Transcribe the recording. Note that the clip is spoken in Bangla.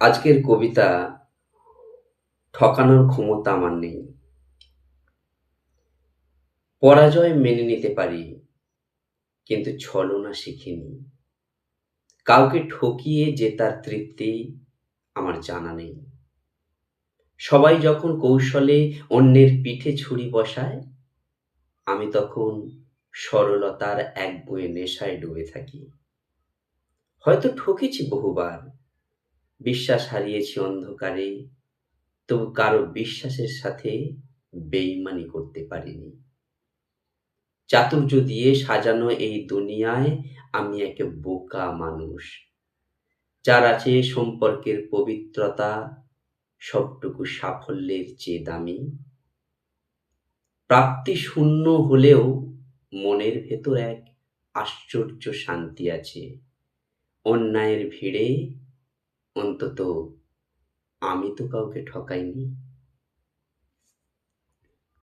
আজকের কবিতা ঠকানোর ক্ষমতা আমার নেই। পরাজয় মেনে নিতে পারি, কিন্তু ছলনা শিখিনি। কাউকে ঠকিয়ে জেতার তৃপ্তি আমার জানা নেই। সবাই যখন কৌশলে অন্যের পিঠে ছুরি বসায়, আমি তখন সরলতার এক বয়ে নেশায় ডুবে থাকি। হয়তো ঠকেছি বহুবার, বিশ্বাস হারিয়েছি অন্ধকারে, তবু কারো বিশ্বাসের সাথে বেইমানি করতে পারিনি। চাতুর্য দিয়ে সাজানো এই দুনিয়ায় আমি এক বোকা মানুষ, যার আছে সম্পর্কের পবিত্রতা সবটুকু সাফল্যের চেয়ে দামি। প্রাপ্তি শূন্য হলেও মনের ভেতর এক আশ্চর্য শান্তি আছে। অন্যায়ের ভিড়ে অন্তত আমি তো কাউকে ঠকাইনি।